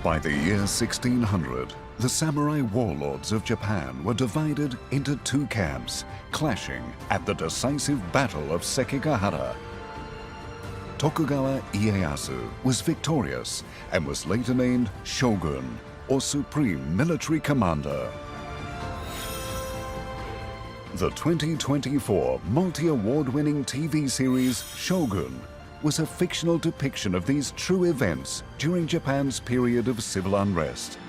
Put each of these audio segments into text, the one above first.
By the year 1600, the samurai warlords of Japan were divided into two camps, clashing at the decisive Battle of Sekigahara. Tokugawa Ieyasu was victorious and was later named Shogun, or Supreme Military Commander. The 2024 multi-award-winning TV series Shogun was a fictional depiction of these true events during Japan's period of civil unrest.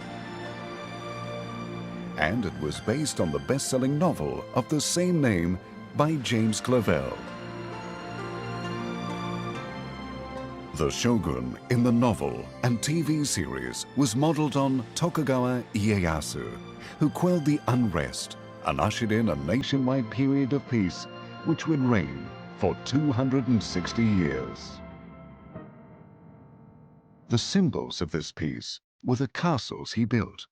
And it was based on the best-selling novel of the same name by James Clavell. The Shogun in the novel and TV series was modeled on Tokugawa Ieyasu, who quelled the unrest and ushered in a nationwide period of peace which would reign for 260 years. The symbols of this peace were the castles he built.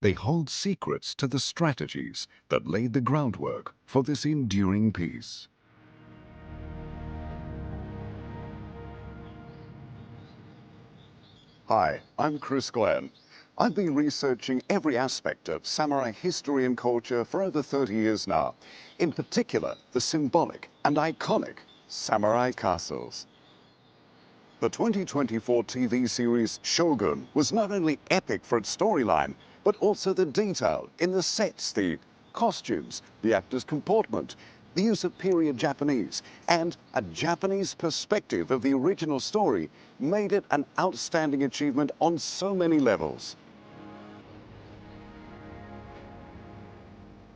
They hold secrets to the strategies that laid the groundwork for this enduring peace. Hi, I'm Chris Glenn. I've been researching every aspect of samurai history and culture for over 30 years now, in particular the symbolic and iconic samurai castles. The 2024 TV series Shogun was not only epic for its storyline, but also the detail in the sets, the costumes, the actors' comportment, the use of period Japanese, and a Japanese perspective of the original story made it an outstanding achievement on so many levels.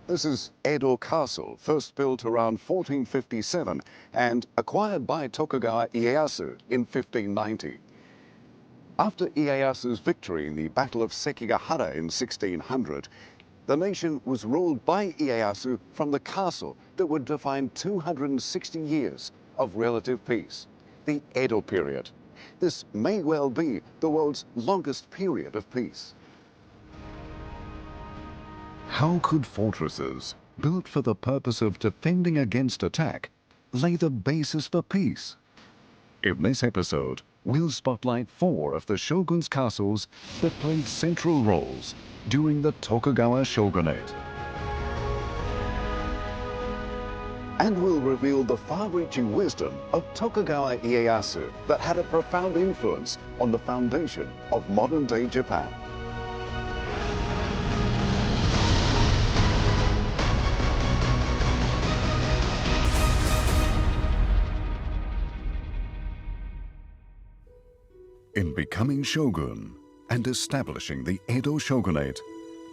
This is Edo Castle, first built around 1457 and acquired by Tokugawa Ieyasu in 1590. After Ieyasu's victory in the Battle of Sekigahara in 1600, the nation was ruled by Ieyasu from the castle that would define 260 years of relative peace, the Edo period. This may well be the world's longest period of peace. How could fortresses, built for the purpose of defending against attack, lay the basis for peace? In this episode, we'll spotlight 4 of the shogun's castles that played central roles during the Tokugawa shogunate. And we'll reveal the far-reaching wisdom of Tokugawa Ieyasu that had a profound influence on the foundation of modern-day Japan. In becoming shogun and establishing the Edo shogunate,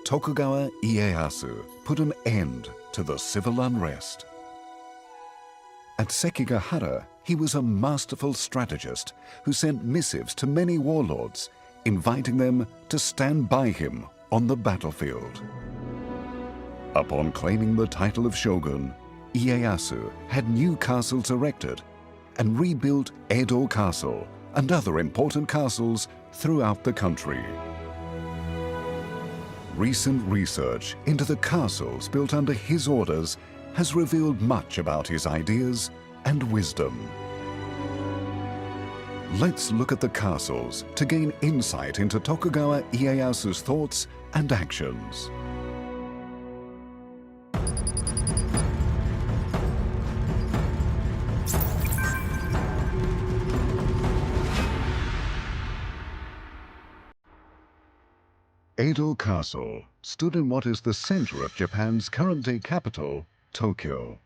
Tokugawa Ieyasu put an end to the civil unrest. At Sekigahara, he was a masterful strategist who sent missives to many warlords, inviting them to stand by him on the battlefield. Upon claiming the title of shogun, Ieyasu had new castles erected and rebuilt Edo Castle and other important castles throughout the country. Recent research into the castles built under his orders has revealed much about his ideas and wisdom. Let's look at the castles to gain insight into Tokugawa Ieyasu's thoughts and actions. Edo Castle stood in what is the center of Japan's current-day capital, Tokyo.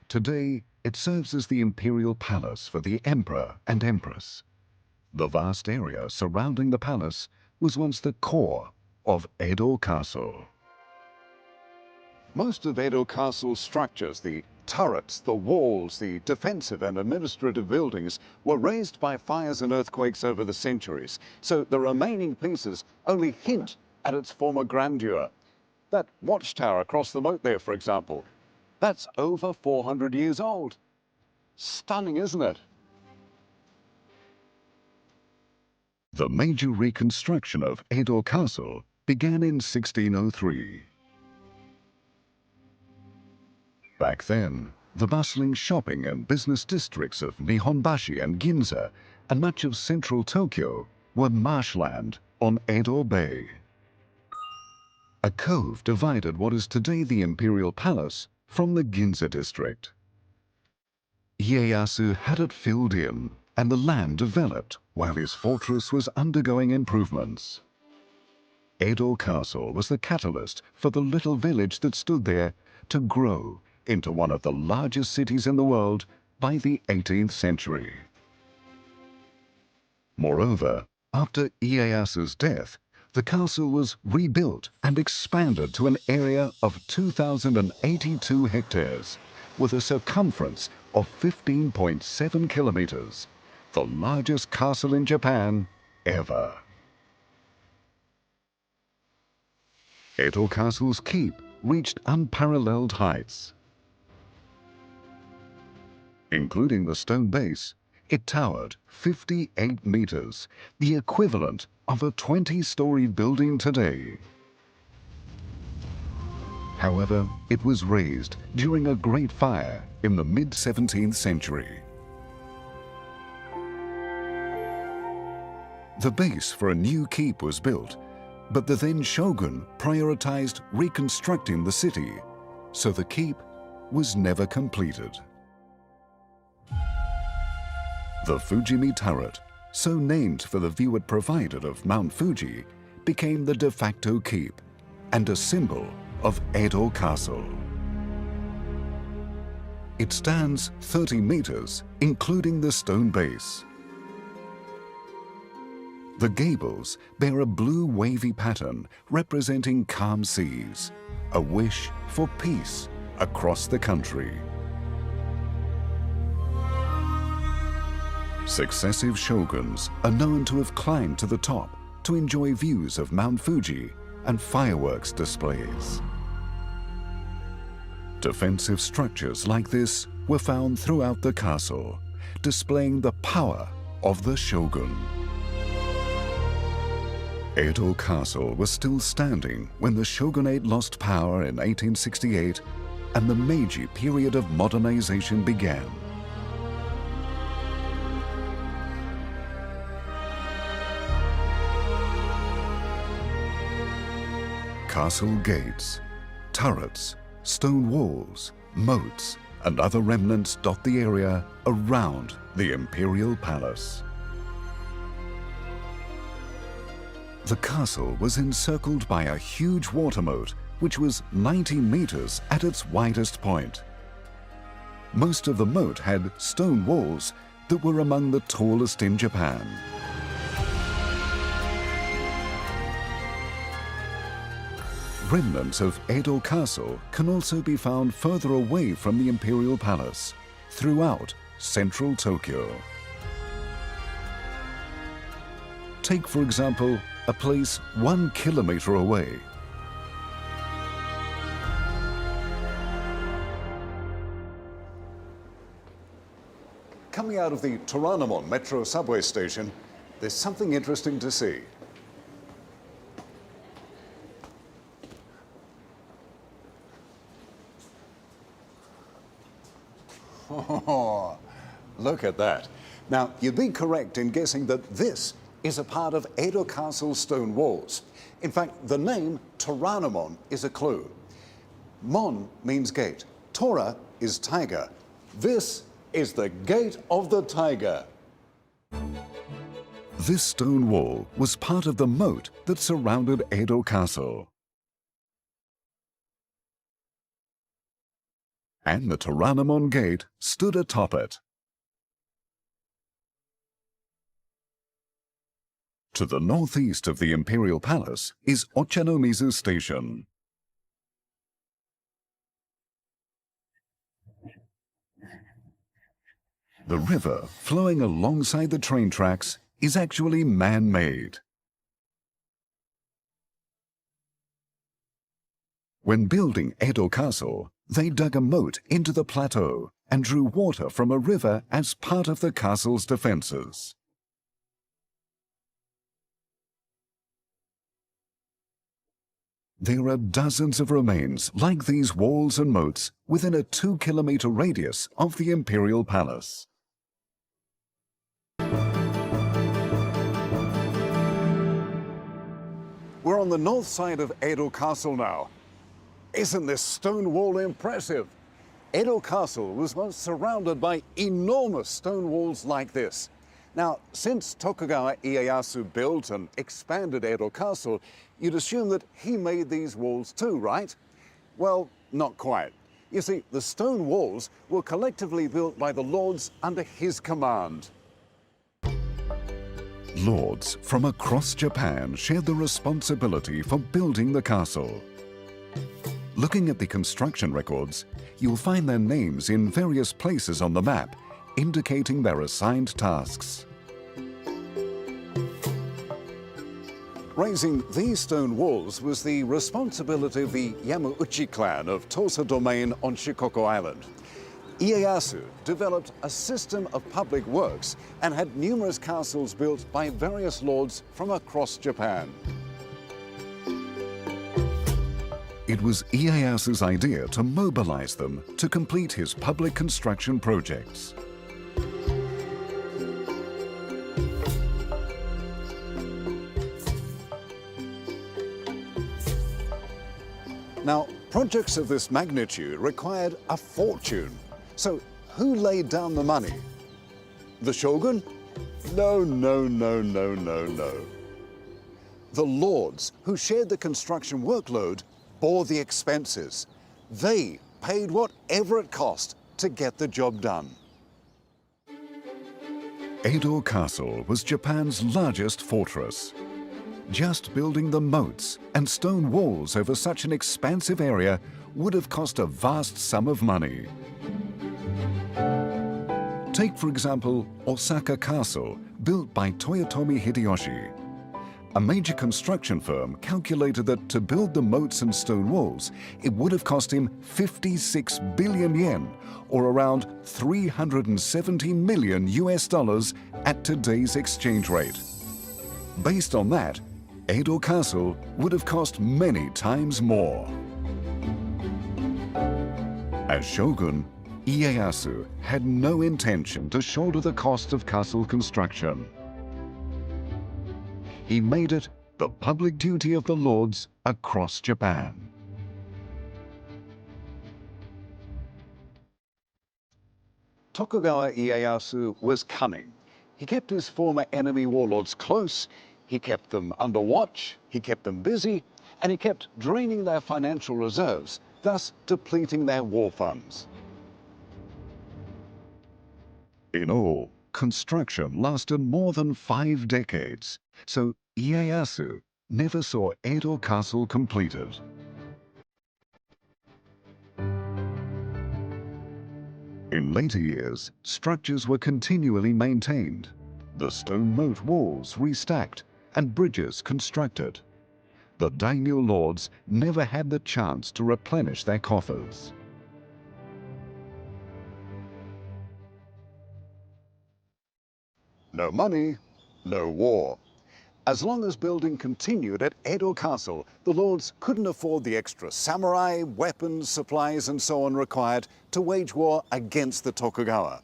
Today, it serves as the imperial palace for the emperor and empress. The vast area surrounding the palace was once the core of Edo Castle. Most of Edo Castle's structures, the turrets, the walls, the defensive and administrative buildings, were razed by fires and earthquakes over the centuries, so the remaining pieces only hint at its former grandeur. That watchtower across the moat there, for example, that's over 400 years old. Stunning, isn't it? The major reconstruction of Edo Castle began in 1603. Back then, the bustling shopping and business districts of Nihonbashi and Ginza and much of central Tokyo were marshland on Edo Bay. A cove divided what is today the Imperial Palace from the Ginza district. Ieyasu had it filled in and the land developed while his fortress was undergoing improvements. Edo Castle was the catalyst for the little village that stood there to grow into one of the largest cities in the world by the 18th century. Moreover, after Ieyasu's death, the castle was rebuilt and expanded to an area of 2,082 hectares with a circumference of 15.7 kilometers, the largest castle in Japan ever. Edo Castle's keep reached unparalleled heights. Including the stone base, it towered 58 meters, the equivalent of a 20-story building today. However, it was razed during a great fire in the mid-17th century. The base for a new keep was built, but the then shogun prioritized reconstructing the city, so the keep was never completed. The Fujimi turret, so named for the view it provided of Mount Fuji, became the de facto keep and a symbol of Edo Castle. It stands 30 meters, including the stone base. The gables bear a blue wavy pattern representing calm seas, a wish for peace across the country. Successive shoguns are known to have climbed to the top to enjoy views of Mount Fuji and fireworks displays. Defensive structures like this were found throughout the castle, displaying the power of the shogun. Edo Castle was still standing when the shogunate lost power in 1868 and the Meiji period of modernization began. Castle gates, turrets, stone walls, moats, and other remnants dot the area around the imperial palace. The castle was encircled by a huge water moat which was 90 meters at its widest point. Most of the moat had stone walls that were among the tallest in Japan. Remnants of Edo Castle can also be found further away from the Imperial Palace, throughout central Tokyo. Take, for example, a place 1 kilometer away. Coming out of the Terminaron metro subway station, there's something interesting to see. Oh, look at that. Now, you'd be correct in guessing that this is a part of Edo Castle's stone walls. In fact, the name Terminaron is a clue. Mon means gate. Tora is tiger. This is the Gate of the Tiger. This stone wall was part of the moat that surrounded Edo Castle. And the Terminaron Gate stood atop it. To the northeast of the Imperial Palace is Ochanomizu Station. The river flowing alongside the train tracks is actually man-made. When building Edo Castle, they dug a moat into the plateau and drew water from a river as part of the castle's defenses. There are dozens of remains like these walls and moats within a 2-kilometer radius of the Imperial Palace. We're on the north side of Edo Castle now. Isn't this stone wall impressive? Edo Castle was once surrounded by enormous stone walls like this. Now, since Tokugawa Ieyasu built and expanded Edo Castle, you'd assume that he made these walls too, right? Well, not quite. You see, the stone walls were collectively built by the lords under his command. Lords from across Japan shared the responsibility for building the castle. Looking at the construction records, you'll find their names in various places on the map, indicating their assigned tasks. Raising these stone walls was the responsibility of the Yamauchi clan of Tosa Domain on Shikoku Island. Ieyasu developed a system of public works and had numerous castles built by various lords from across Japan. It was Ieyasu's idea to mobilize them to complete his public construction projects. Now, projects of this magnitude required a fortune. So who laid down the money? The shogun? No. The lords, who shared the construction workload, bore the expenses. They paid whatever it cost to get the job done. Edo Castle was Japan's largest fortress. Just building the moats and stone walls over such an expansive area would have cost a vast sum of money. Take, for example, Osaka Castle, built by Toyotomi Hideyoshi. A major construction firm calculated that to build the moats and stone walls, it would have cost him 56 billion yen, or around 370 million US dollars at today's exchange rate. Based on that, Edo Castle would have cost many times more. As shogun, Ieyasu had no intention to shoulder the cost of castle construction. He made it the public duty of the lords across Japan. Tokugawa Ieyasu was cunning. He kept his former enemy warlords close, he kept them under watch, he kept them busy, and he kept draining their financial reserves, thus depleting their war funds. In all, construction lasted more than 5 decades, so Ieyasu never saw Edo Castle completed. In later years, structures were continually maintained, the stone moat walls restacked, and bridges constructed. The daimyo lords never had the chance to replenish their coffers. No money, no war. As long as building continued at Edo Castle, the lords couldn't afford the extra samurai, weapons, supplies, and so on required to wage war against the Tokugawa.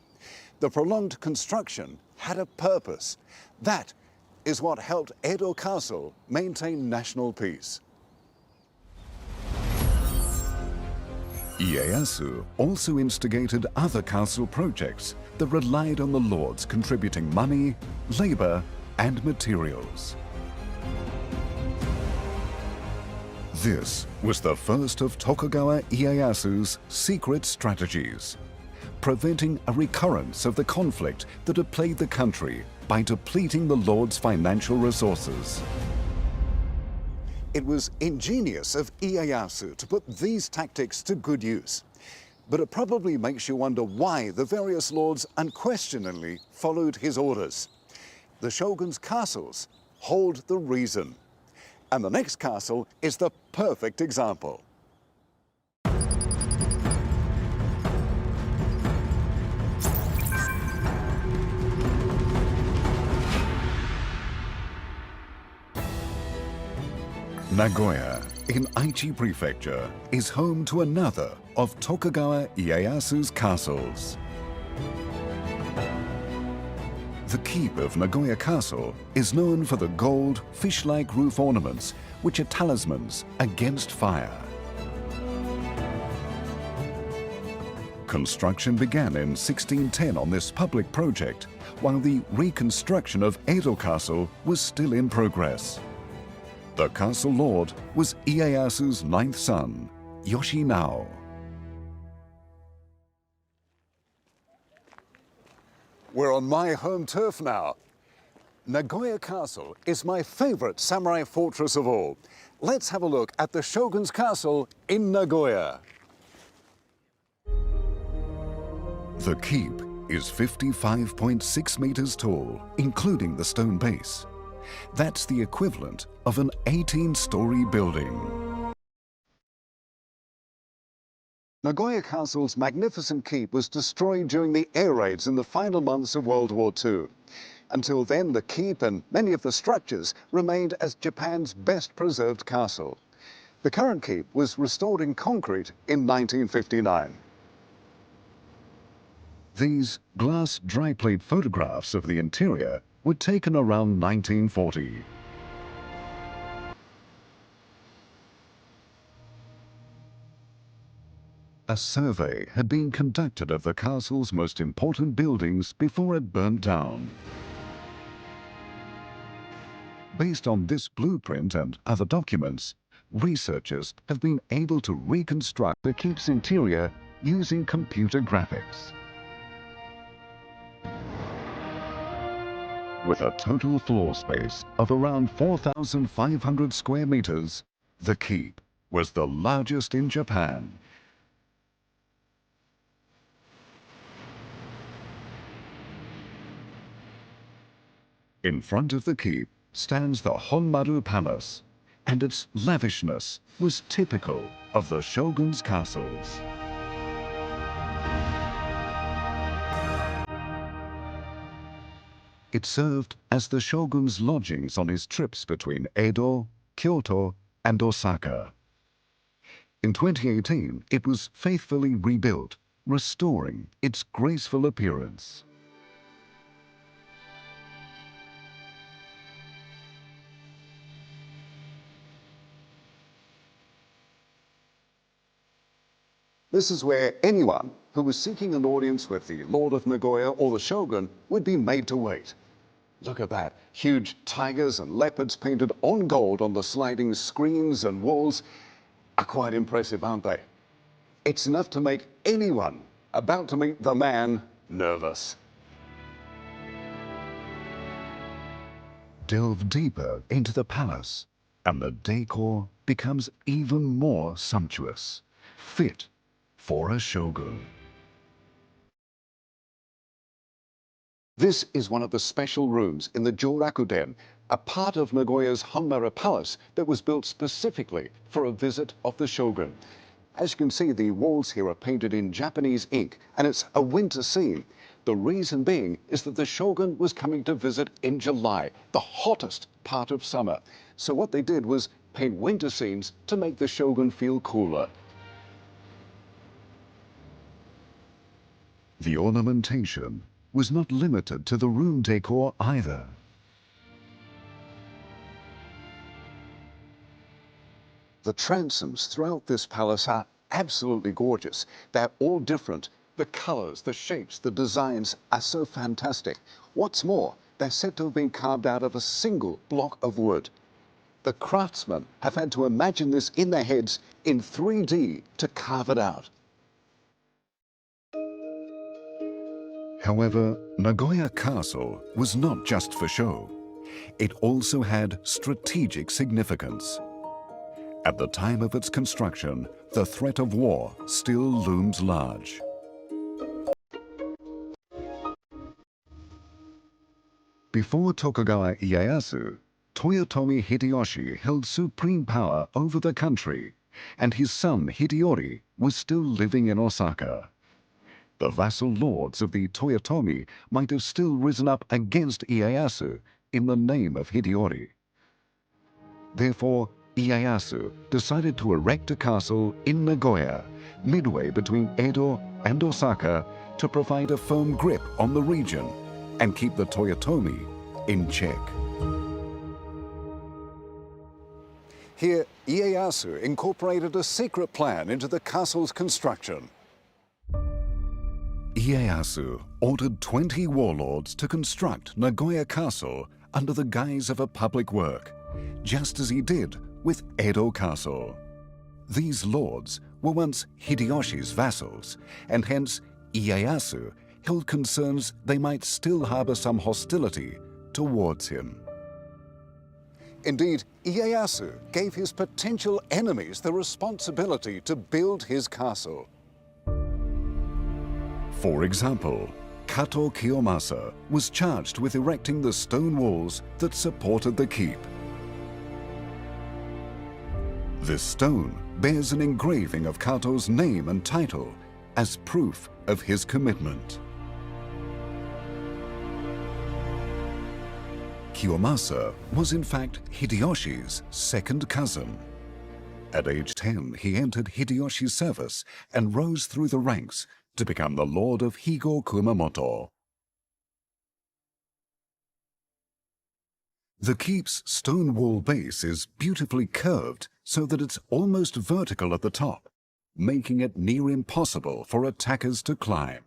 The prolonged construction had a purpose. That is what helped Edo Castle maintain national peace. Ieyasu also instigated other castle projects that relied on the lords contributing money, labor, and materials. This was the first of Tokugawa Ieyasu's secret strategies, preventing a recurrence of the conflict that had plagued the country by depleting the lords' financial resources. It was ingenious of Ieyasu to put these tactics to good use. But it probably makes you wonder why the various lords unquestioningly followed his orders. The shogun's castles hold the reason. And the next castle is the perfect example. Nagoya, in Aichi Prefecture, is home to another of Tokugawa Ieyasu's castles. The keep of Nagoya Castle is known for the gold, fish-like roof ornaments, which are talismans against fire. Construction began in 1610 on this public project, while the reconstruction of Edo Castle was still in progress. The castle lord was Ieyasu's ninth son, Yoshinao. We're on my home turf now. Nagoya Castle is my favorite samurai fortress of all. Let's have a look at the Shogun's castle in Nagoya. The keep is 55.6 meters tall, including the stone base. That's the equivalent of an 18-story building. Nagoya Castle's magnificent keep was destroyed during the air raids in the final months of World War II. Until then, the keep and many of the structures remained as Japan's best preserved castle. The current keep was restored in concrete in 1959. These glass dry plate photographs of the interior were taken around 1940. A survey had been conducted of the castle's most important buildings before it burnt down. Based on this blueprint and other documents, researchers have been able to reconstruct the keep's interior using computer graphics. With a total floor space of around 4,500 square meters, the keep was the largest in Japan. In front of the keep stands the Honmaru Palace, and its lavishness was typical of the shogun's castles. It served as the shogun's lodgings on his trips between Edo, Kyoto, and Osaka. In 2018, it was faithfully rebuilt, restoring its graceful appearance. This is where anyone who was seeking an audience with the Lord of Nagoya or the Shogun would be made to wait. Look at that, huge tigers and leopards painted on gold on the sliding screens and walls are quite impressive, aren't they? It's enough to make anyone about to meet the man nervous. Delve deeper into the palace, and the decor becomes even more sumptuous, fit for a shogun. This is one of the special rooms in the Jorakuden, a part of Nagoya's Honmaru Palace that was built specifically for a visit of the shogun. As you can see, the walls here are painted in Japanese ink, and it's a winter scene. The reason being is that the shogun was coming to visit in July, the hottest part of summer. So what they did was paint winter scenes to make the shogun feel cooler. The ornamentation was not limited to the room decor either. The transoms throughout this palace are absolutely gorgeous. They're all different. The colors, the shapes, the designs are so fantastic. What's more, they're said to have been carved out of a single block of wood. The craftsmen have had to imagine this in their heads in 3D to carve it out. However, Nagoya Castle was not just for show. It also had strategic significance. At the time of its construction, the threat of war still loomed large. Before Tokugawa Ieyasu, Toyotomi Hideyoshi held supreme power over the country, and his son Hideyori was still living in Osaka. The vassal lords of the Toyotomi might have still risen up against Ieyasu in the name of Hideyori. Therefore, Ieyasu decided to erect a castle in Nagoya, midway between Edo and Osaka, to provide a firm grip on the region and keep the Toyotomi in check. Here, Ieyasu incorporated a secret plan into the castle's construction. Ieyasu ordered 20 warlords to construct Nagoya Castle under the guise of a public work, just as he did with Edo Castle. These lords were once Hideyoshi's vassals, and hence Ieyasu held concerns they might still harbor some hostility towards him. Indeed, Ieyasu gave his potential enemies the responsibility to build his castle. For example, Kato Kiyomasa was charged with erecting the stone walls that supported the keep. This stone bears an engraving of Kato's name and title as proof of his commitment. Kiyomasa was in fact Hideyoshi's second cousin. At age 10, he entered Hideyoshi's service and rose through the ranks to become the Lord of Higo Kumamoto. The keep's stone wall base is beautifully curved so that it's almost vertical at the top, making it near impossible for attackers to climb.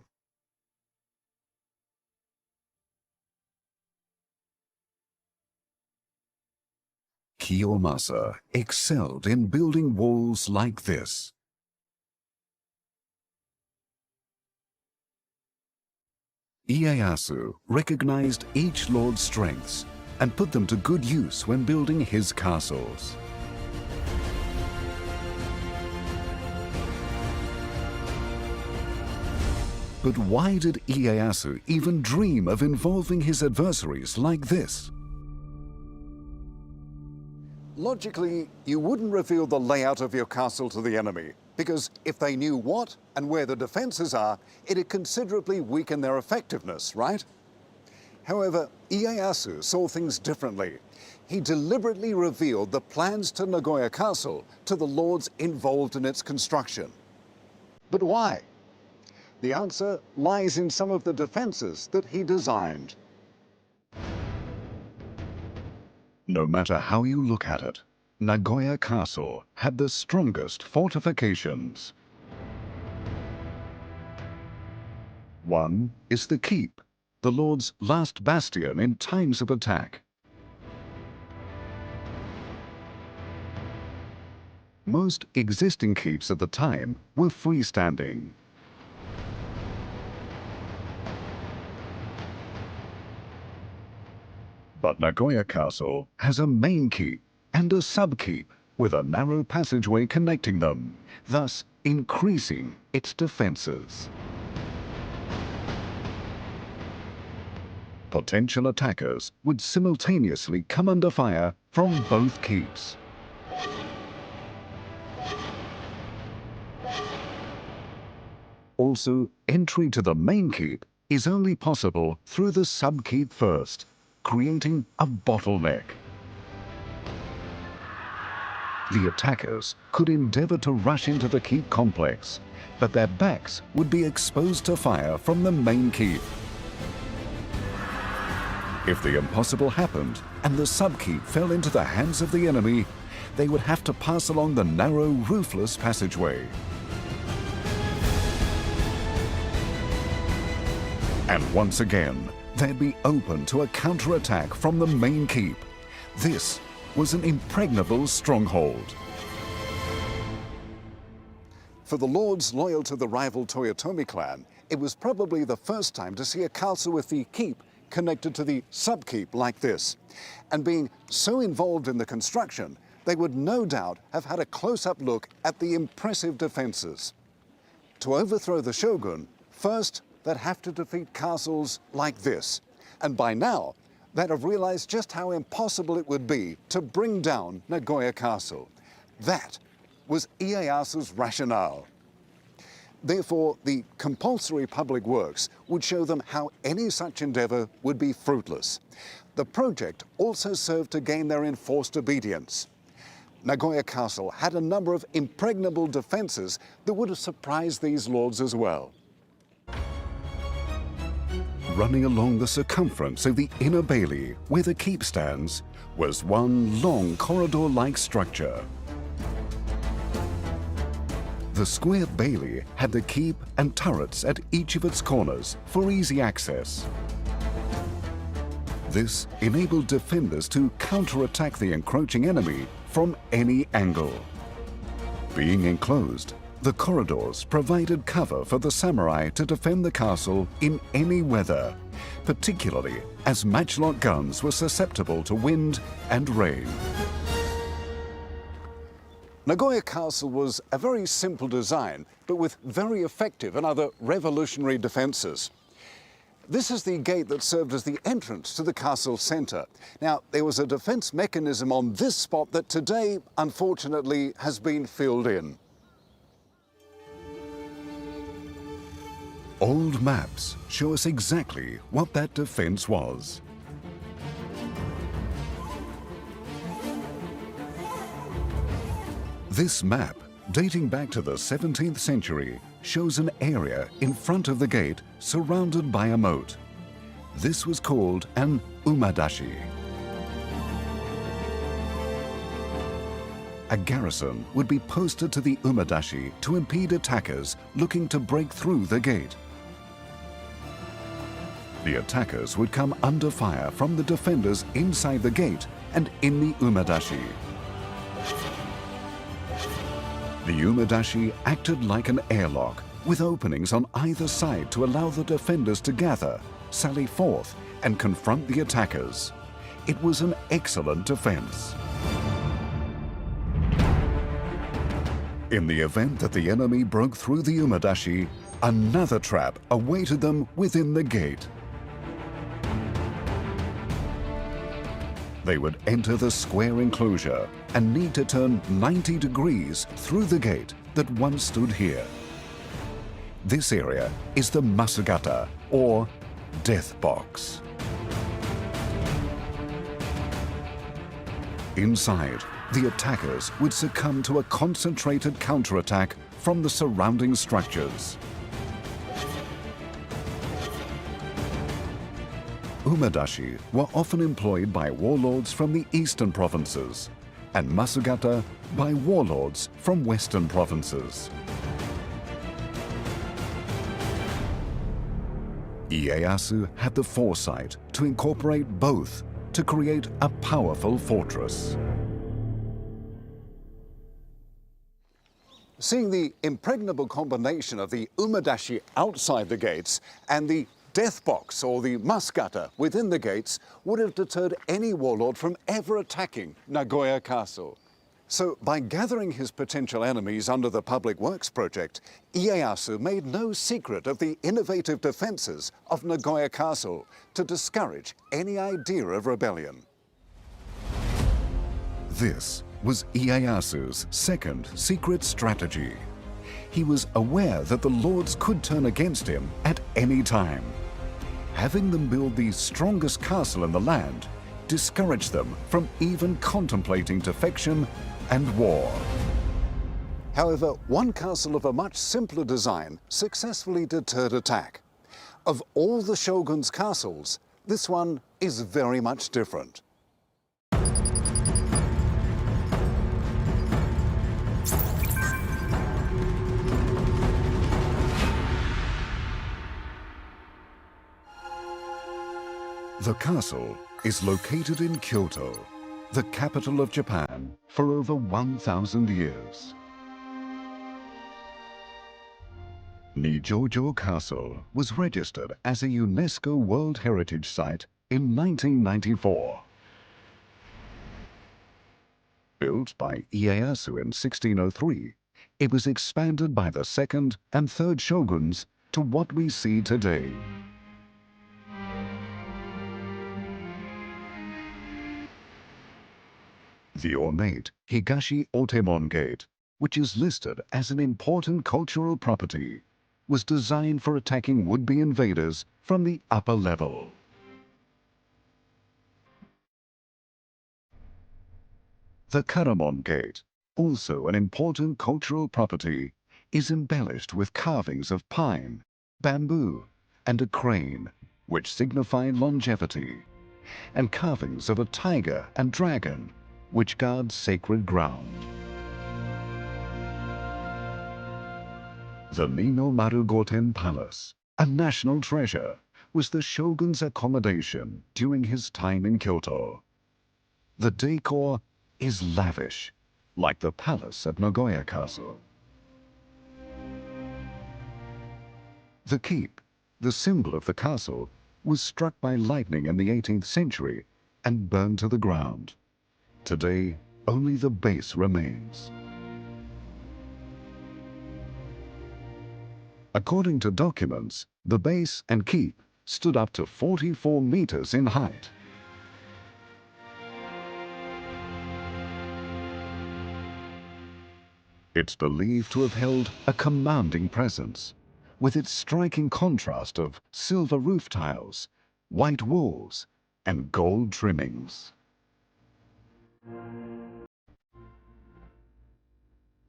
Kiyomasa excelled in building walls like this. Ieyasu recognized each lord's strengths and put them to good use when building his castles. But why did Ieyasu even dream of involving his adversaries like this? Logically, you wouldn't reveal the layout of your castle to the enemy, because if they knew what and where the defenses are, it'd considerably weaken their effectiveness, right? However, Ieyasu saw things differently. He deliberately revealed the plans to Nagoya Castle to the lords involved in its construction. But why? The answer lies in some of the defenses that he designed. No matter how you look at it, Nagoya Castle had the strongest fortifications. One is the keep, the lord's last bastion in times of attack. Most existing keeps at the time were freestanding. But Nagoya Castle has a main keep and a sub-keep with a narrow passageway connecting them, thus increasing its defenses. Potential attackers would simultaneously come under fire from both keeps. Also, entry to the main keep is only possible through the sub-keep first, creating a bottleneck. The attackers could endeavor to rush into the keep complex, but their backs would be exposed to fire from the main keep. If the impossible happened and the sub-keep fell into the hands of the enemy, they would have to pass along the narrow, roofless passageway. And once again, they'd be open to a counterattack from the main keep. This was an impregnable stronghold. For the lords loyal to the rival Toyotomi clan, it was probably the first time to see a castle with the keep connected to the sub-keep like this. And being so involved in the construction, they would no doubt have had a close-up look at the impressive defenses. To overthrow the shogun, first they'd have to defeat castles like this. And by now, they'd have realized just how impossible it would be to bring down Nagoya Castle. That was Ieyasu's rationale. Therefore, the compulsory public works would show them how any such endeavor would be fruitless. The project also served to gain their enforced obedience. Nagoya Castle had a number of impregnable defenses that would have surprised these lords as well. Running along the circumference of the inner bailey, where the keep stands, was one long corridor-like structure. The square bailey had the keep and turrets at each of its corners for easy access. This enabled defenders to counterattack the encroaching enemy from any angle. Being enclosed, the corridors provided cover for the samurai to defend the castle in any weather, particularly as matchlock guns were susceptible to wind and rain. Nagoya Castle was a very simple design, but with very effective and other revolutionary defences. This is the gate that served as the entrance to the castle centre. Now, there was a defence mechanism on this spot that today, unfortunately, has been filled in. Old maps show us exactly what that defence was. This map, dating back to the 17th century, shows an area in front of the gate surrounded by a moat. This was called an umadashi. A garrison would be posted to the umadashi to impede attackers looking to break through the gate. The attackers would come under fire from the defenders inside the gate and in the umadashi. The umadashi acted like an airlock, with openings on either side to allow the defenders to gather, sally forth, and confront the attackers. It was an excellent defense. In the event that the enemy broke through the umadashi, another trap awaited them within the gate. They would enter the square enclosure and need to turn 90 degrees through the gate that once stood here. This area is the Masugata, or death box. Inside, the attackers would succumb to a concentrated counterattack from the surrounding structures. Umadashi were often employed by warlords from the eastern provinces, and Masugata by warlords from western provinces. Ieyasu had the foresight to incorporate both to create a powerful fortress. Seeing the impregnable combination of the umadashi outside the gates and the death box, or the Masugata, within the gates would have deterred any warlord from ever attacking Nagoya Castle. So, by gathering his potential enemies under the Public Works project, Ieyasu made no secret of the innovative defences of Nagoya Castle to discourage any idea of rebellion. This was Ieyasu's second secret strategy. He was aware that the lords could turn against him at any time. Having them build the strongest castle in the land discouraged them from even contemplating defection and war. However, one castle of a much simpler design successfully deterred attack. Of all the shogun's castles, this one is very much different. The castle is located in Kyoto, the capital of Japan, for over 1,000 years. Nijojo Castle was registered as a UNESCO World Heritage Site in 1994. Built by Ieyasu in 1603, it was expanded by the second and third shoguns to what we see today. The ornate Higashi Otemon Gate, which is listed as an important cultural property, was designed for attacking would-be invaders from the upper level. The Karamon Gate, also an important cultural property, is embellished with carvings of pine, bamboo, and a crane, which signify longevity, and carvings of a tiger and dragon, which guard sacred ground. The Ninomaru Goten Palace, a national treasure, was the shogun's accommodation during his time in Kyoto. The decor is lavish, like the palace at Nagoya Castle. The keep, the symbol of the castle, was struck by lightning in the 18th century and burned to the ground. Today, only the base remains. According to documents, the base and keep stood up to 44 meters in height. It's believed to have held a commanding presence, with its striking contrast of silver roof tiles, white walls, and gold trimmings.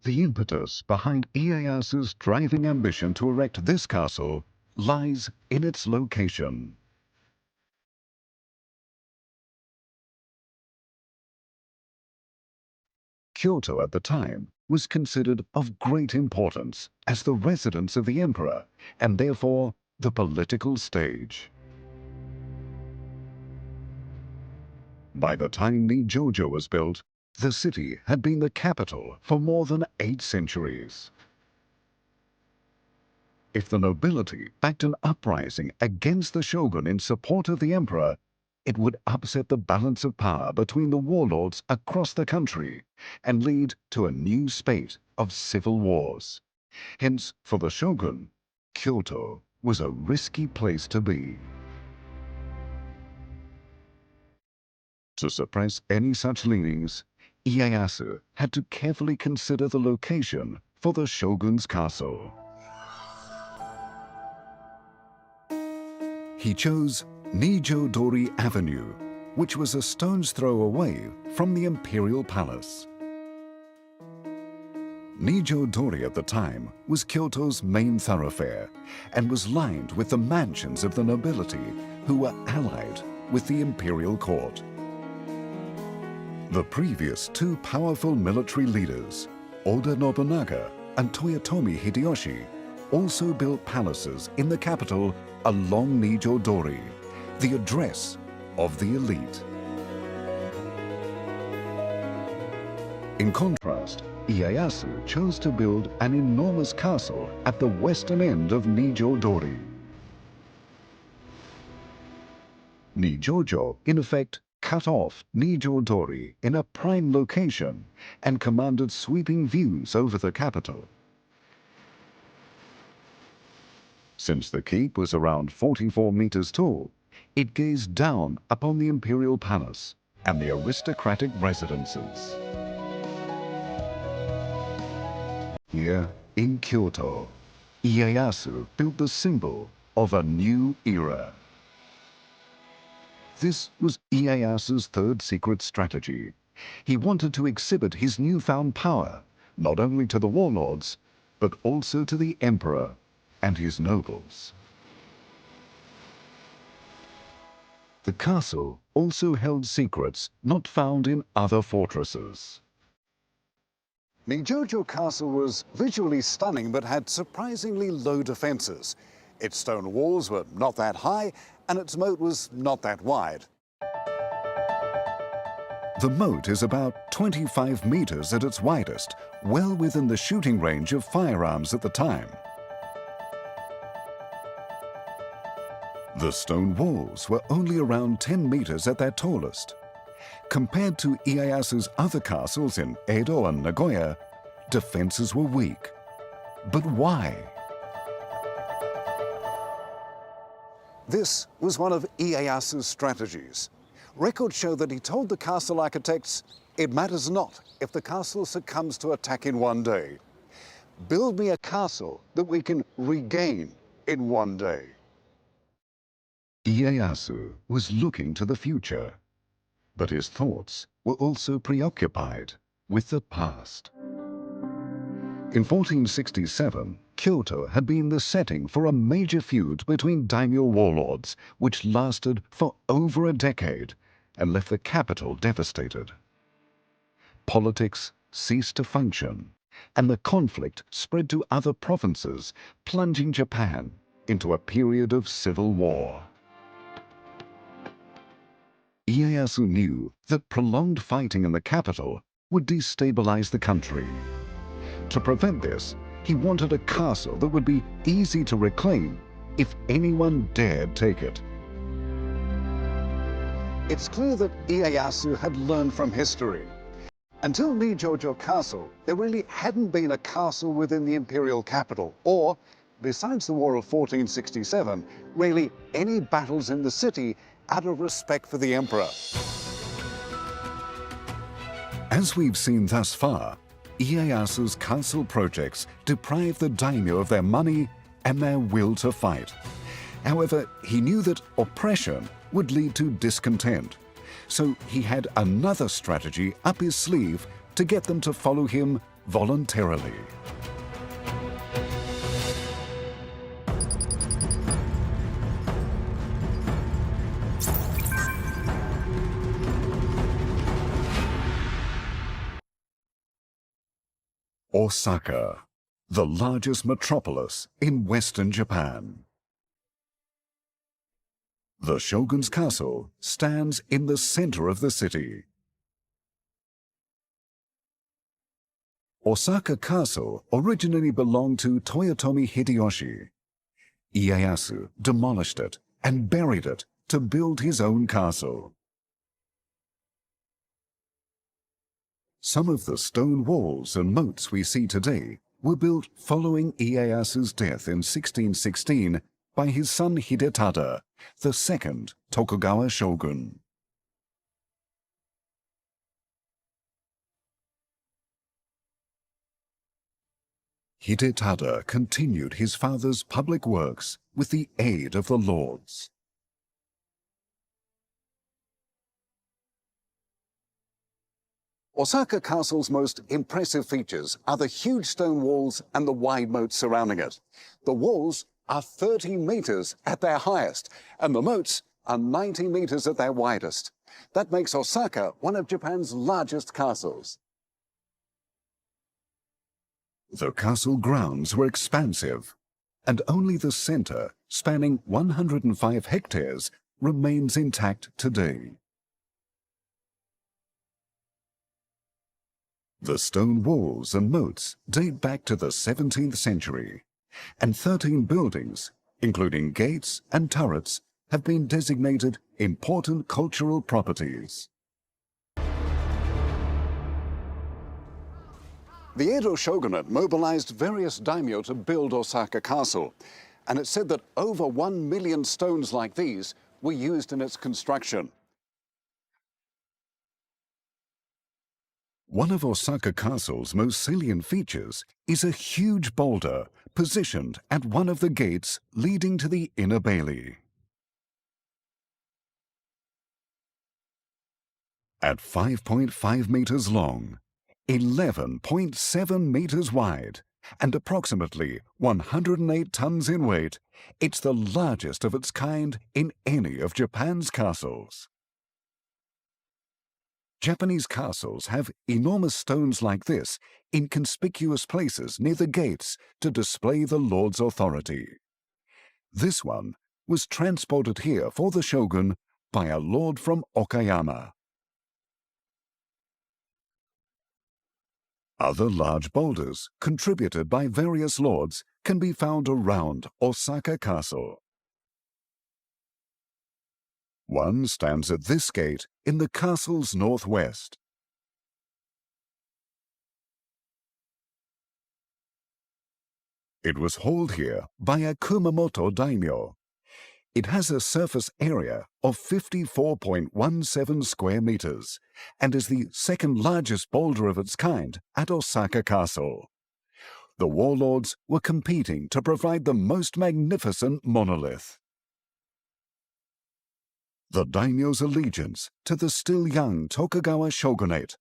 The impetus behind Ieyasu's driving ambition to erect this castle lies in its location. Kyoto at the time was considered of great importance as the residence of the emperor and therefore the political stage. By the time Nijojo was built, the city had been the capital for more than 8 centuries. If the nobility backed an uprising against the shogun in support of the emperor, it would upset the balance of power between the warlords across the country and lead to a new spate of civil wars. Hence, for the shogun, Kyoto was a risky place to be. To suppress any such leanings, Ieyasu had to carefully consider the location for the shogun's castle. He chose Nijo-dori Avenue, which was a stone's throw away from the imperial palace. Nijo-dori at the time was Kyoto's main thoroughfare and was lined with the mansions of the nobility who were allied with the imperial court. The previous 2 powerful military leaders, Oda Nobunaga and Toyotomi Hideyoshi, also built palaces in the capital along Nijo-dori, the address of the elite. In contrast, Ieyasu chose to build an enormous castle at the western end of Nijo-dori. Nijojo, in effect, cut off Nijo-dori in a prime location and commanded sweeping views over the capital. Since the keep was around 44 meters tall, it gazed down upon the imperial palace and the aristocratic residences. Here in Kyoto, Ieyasu built the symbol of a new era. This was Ieyasu's 3rd secret strategy. He wanted to exhibit his newfound power, not only to the warlords, but also to the emperor and his nobles. The castle also held secrets not found in other fortresses. Nijojo Castle was visually stunning but had surprisingly low defenses. Its stone walls were not that high and its moat was not that wide. The moat is about 25 meters at its widest, well within the shooting range of firearms at the time. The stone walls were only around 10 meters at their tallest. Compared to Ieyasu's other castles in Edo and Nagoya, defenses were weak. But why? This was one of Ieyasu's strategies. Records show that he told the castle architects, "It matters not if the castle succumbs to attack in one day. Build me a castle that we can regain in one day." Ieyasu was looking to the future, but his thoughts were also preoccupied with the past. In 1467, Kyoto had been the setting for a major feud between daimyo warlords, which lasted for over a decade and left the capital devastated. Politics ceased to function, and the conflict spread to other provinces, plunging Japan into a period of civil war. Ieyasu knew that prolonged fighting in the capital would destabilize the country. To prevent this, he wanted a castle that would be easy to reclaim if anyone dared take it. It's clear that Ieyasu had learned from history. Until Nijojo Castle, there really hadn't been a castle within the imperial capital, or, besides the War of 1467, really any battles in the city out of respect for the emperor. As we've seen thus far, Ieyasu's castle projects deprived the daimyo of their money and their will to fight. However, he knew that oppression would lead to discontent, so he had another strategy up his sleeve to get them to follow him voluntarily. Osaka, the largest metropolis in Western Japan. The shogun's castle stands in the center of the city. Osaka Castle originally belonged to Toyotomi Hideyoshi. Ieyasu demolished it and buried it to build his own castle. Some of the stone walls and moats we see today were built following Ieyasu's death in 1616 by his son Hidetada, the second Tokugawa shogun. Hidetada continued his father's public works with the aid of the lords. Osaka Castle's most impressive features are the huge stone walls and the wide moats surrounding it. The walls are 30 meters at their highest, and the moats are 90 meters at their widest. That makes Osaka one of Japan's largest castles. The castle grounds were expansive, and only the center, spanning 105 hectares, remains intact today. The stone walls and moats date back to the 17th century, and 13 buildings, including gates and turrets, have been designated important cultural properties. The Edo shogunate mobilized various daimyo to build Osaka Castle, and it's said that over 1 million stones like these were used in its construction. One of Osaka Castle's most salient features is a huge boulder positioned at one of the gates leading to the inner bailey. At 5.5 meters long, 11.7 meters wide, and approximately 108 tons in weight, it's the largest of its kind in any of Japan's castles. Japanese castles have enormous stones like this in conspicuous places near the gates to display the lord's authority. This one was transported here for the shogun by a lord from Okayama. Other large boulders, contributed by various lords, can be found around Osaka Castle. One stands at this gate in the castle's northwest. It was hauled here by a Kumamoto daimyo. It has a surface area of 54.17 square meters and is the second largest boulder of its kind at Osaka Castle. The warlords were competing to provide the most magnificent monolith. The daimyo's allegiance to the still young Tokugawa shogunate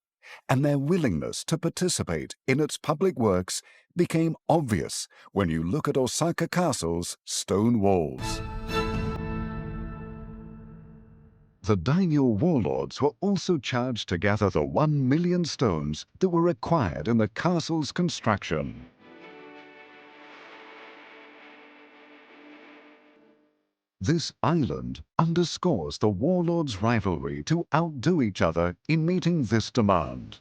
and their willingness to participate in its public works became obvious when you look at Osaka Castle's stone walls. The daimyo warlords were also charged to gather the 1 million stones that were required in the castle's construction. This island underscores the warlords' rivalry to outdo each other in meeting this demand.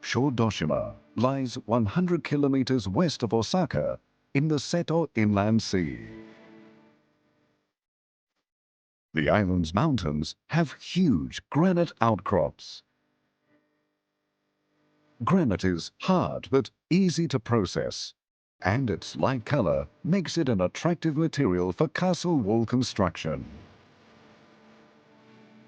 Shodoshima lies 100 kilometers west of Osaka in the Seto Inland Sea. The island's mountains have huge granite outcrops. Granite is hard but easy to process, and its light color makes it an attractive material for castle wall construction.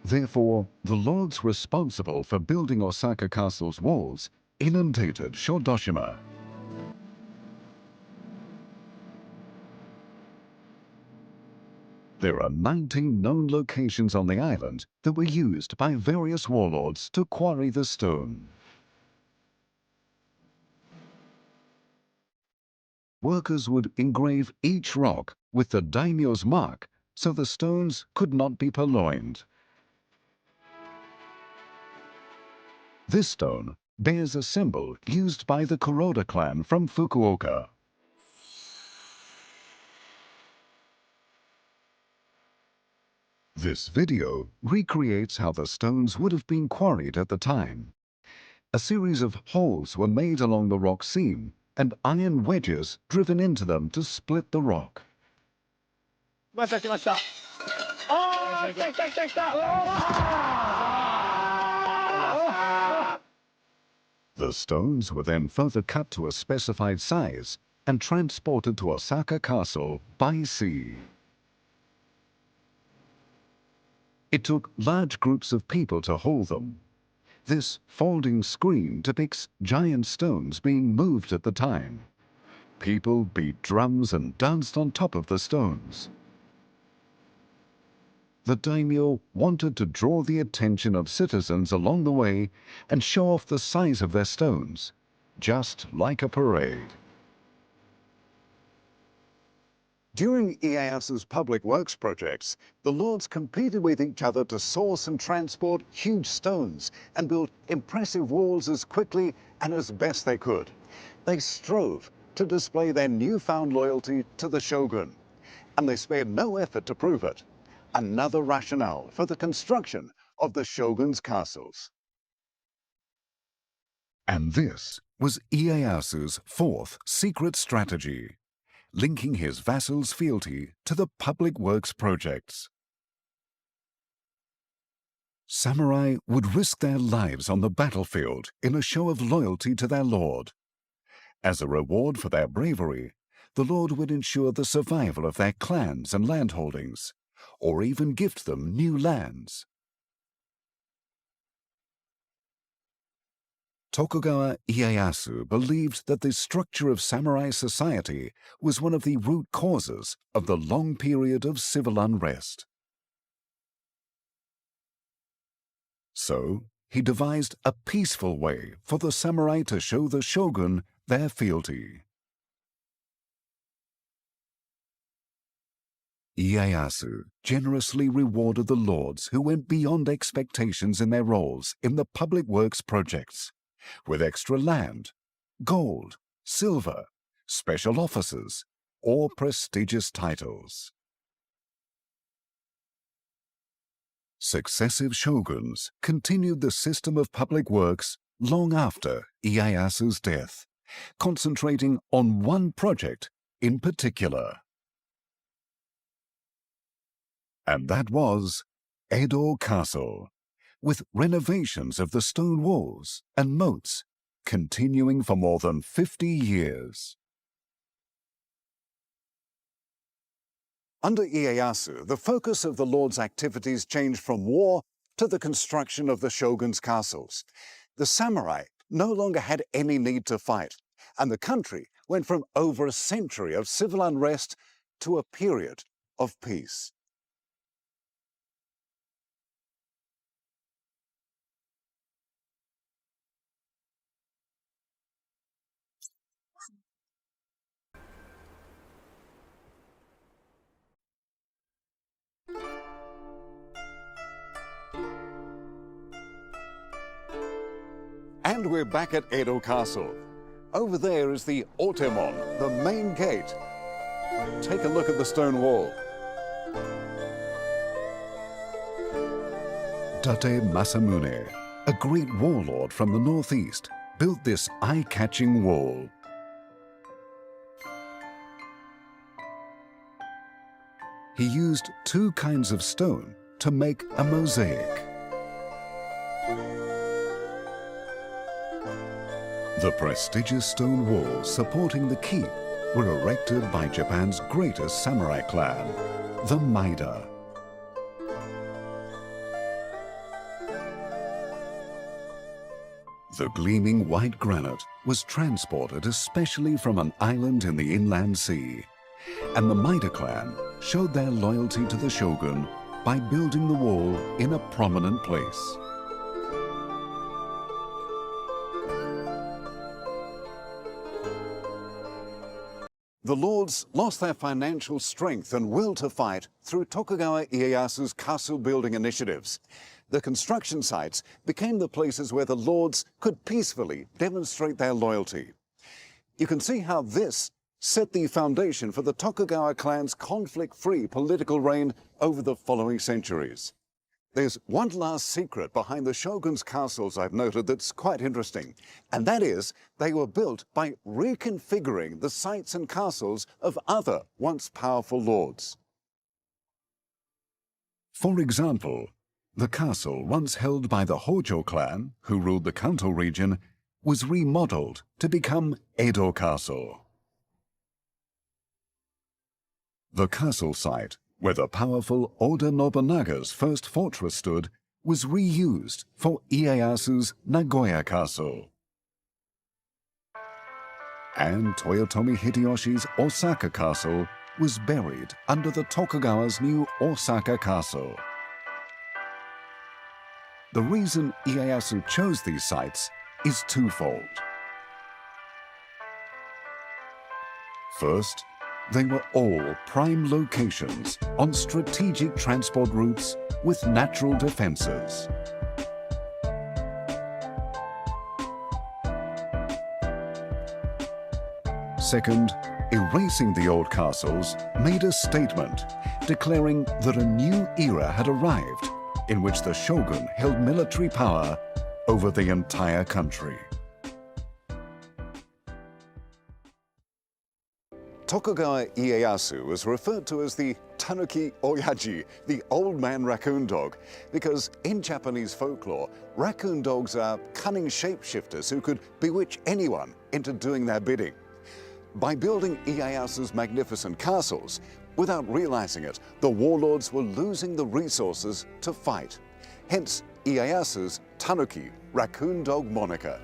Therefore, the lords responsible for building Osaka Castle's walls inundated Shodoshima. There are 19 known locations on the island that were used by various warlords to quarry the stone. Workers would engrave each rock with the daimyo's mark so the stones could not be purloined. This stone bears a symbol used by the Kuroda clan from Fukuoka. This video recreates how the stones would have been quarried at the time. A series of holes were made along the rock seam and iron wedges driven into them to split the rock. The stones were then further cut to a specified size and transported to Osaka Castle by sea. It took large groups of people to hold them. This folding screen depicts giant stones being moved at the time. People beat drums and danced on top of the stones. The daimyo wanted to draw the attention of citizens along the way and show off the size of their stones, just like a parade. During Ieyasu's public works projects, the lords competed with each other to source and transport huge stones and build impressive walls as quickly and as best they could. They strove to display their newfound loyalty to the shogun, and they spared no effort to prove it. Another rationale for the construction of the shogun's castles. And this was Ieyasu's fourth secret strategy, linking his vassals' fealty to the public works projects. Samurai would risk their lives on the battlefield in a show of loyalty to their lord. As a reward for their bravery, the lord would ensure the survival of their clans and landholdings, or even gift them new lands. Tokugawa Ieyasu believed that the structure of samurai society was one of the root causes of the long period of civil unrest. So, he devised a peaceful way for the samurai to show the shogun their fealty. Ieyasu generously rewarded the lords who went beyond expectations in their roles in the public works projects, with extra land, gold, silver, special officers, or prestigious titles. Successive shoguns continued the system of public works long after Ieyasu's death, concentrating on one project in particular. And that was Edo Castle, with renovations of the stone walls and moats continuing for more than 50 years. Under Ieyasu, the focus of the lord's activities changed from war to the construction of the shogun's castles. The samurai no longer had any need to fight, and the country went from over a century of civil unrest to a period of peace. And we're back at Edo Castle. Over there is the Otemon, the main gate. Take a look at the stone wall. Date Masamune, a great warlord from the northeast, built this eye-catching wall. He used two kinds of stone to make a mosaic. The prestigious stone walls supporting the keep were erected by Japan's greatest samurai clan, the Maida. The gleaming white granite was transported especially from an island in the inland sea, and the Maida clan showed their loyalty to the shogun by building the wall in a prominent place. The lords lost their financial strength and will to fight through Tokugawa Ieyasu's castle building initiatives. The construction sites became the places where the lords could peacefully demonstrate their loyalty. You can see how this set the foundation for the Tokugawa clan's conflict-free political reign over the following centuries. There's one last secret behind the shogun's castles I've noted that's quite interesting, and that is they were built by reconfiguring the sites and castles of other once powerful lords. For example, the castle once held by the Hojo clan, who ruled the Kanto region, was remodeled to become Edo Castle. The castle site, where the powerful Oda Nobunaga's first fortress stood, was reused for Ieyasu's Nagoya Castle. And Toyotomi Hideyoshi's Osaka Castle was buried under the Tokugawa's new Osaka Castle. The reason Ieyasu chose these sites is twofold. First, they were all prime locations on strategic transport routes with natural defenses. Second, erasing the old castles made a statement declaring that a new era had arrived in which the shogun held military power over the entire country. Tokugawa Ieyasu was referred to as the Tanuki Oyaji, the old man raccoon dog, because in Japanese folklore, raccoon dogs are cunning shapeshifters who could bewitch anyone into doing their bidding. By building Ieyasu's magnificent castles, without realizing it, the warlords were losing the resources to fight. Hence, Ieyasu's Tanuki, raccoon dog moniker.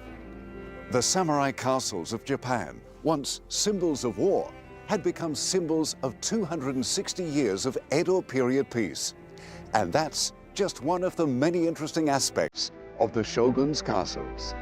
The samurai castles of Japan, once symbols of war, had become symbols of 260 years of Edo period peace. And that's just one of the many interesting aspects of the shogun's castles.